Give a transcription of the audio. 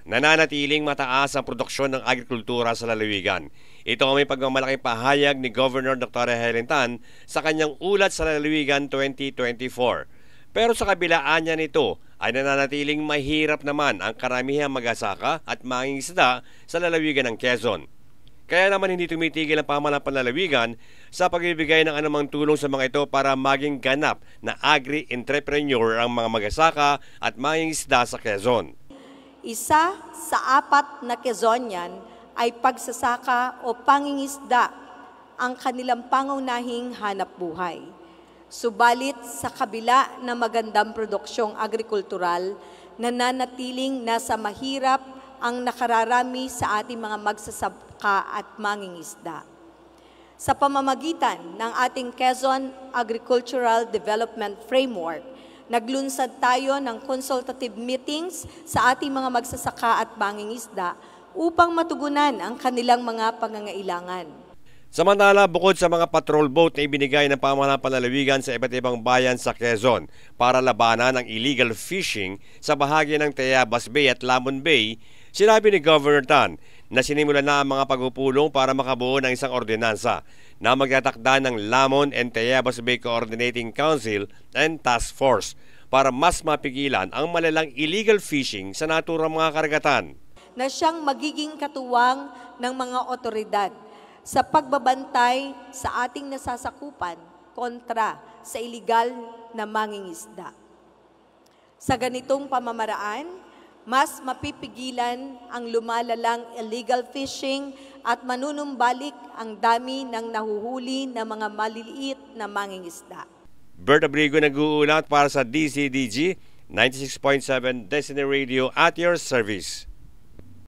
nananatiling mataas ang produksyon ng agrikultura sa lalawigan. Ito ang may pagmamalaking pahayag ni Governor Dr. Helen Tan sa kanyang ulat sa lalawigan 2024. Pero sa kabilaan niya nito ay nananatiling mahirap naman ang karamihang mag-asaka at mangingisda sa lalawigan ng Quezon. Kaya naman hindi tumitigil ang pamahalaan ng panlalawigan sa pagbibigay ng anumang tulong sa mga ito para maging ganap na agri-entrepreneur ang mga mag-asaka at mangingisda sa Quezon. Isa sa 4 na Quezonian ay pagsasaka o pangingisda ang kanilang pangunahing hanap buhay. Subalit sa kabila ng magandang produksyong agrikultural, nananatiling nasa mahirap ang nakararami sa ating mga magsasaka at mangingisda. Sa pamamagitan ng ating Quezon Agricultural Development Framework, naglunsad tayo ng consultative meetings sa ating mga magsasaka at mangingisda upang matugunan ang kanilang mga pangangailangan. Samantala, bukod sa mga patrol boat na ibinigay ng pamahalaan ng panlalawigan sa iba't ibang bayan sa Quezon para labanan ang illegal fishing sa bahagi ng Tayabas Bay at Lamon Bay, sinabi ni Governor Tan na sinimula na ang mga pagpupulong para makabuo ng isang ordinansa na magtatakda ng Lamon and Tayabas Bay Coordinating Council and Task Force para mas mapigilan ang malalang illegal fishing sa naturang mga karagatan. Na siyang magiging katuwang ng mga otoridad sa pagbabantay sa ating nasasakupan kontra sa iligal na mangingisda. Sa ganitong pamamaraan, mas mapipigilan ang lumalalang illegal fishing at manunumbalik ang dami ng nahuhuli na mga maliliit na mangingisda. Bert Abrigo nag-uulat para sa DCDG 96.7 Destiny Radio at your service.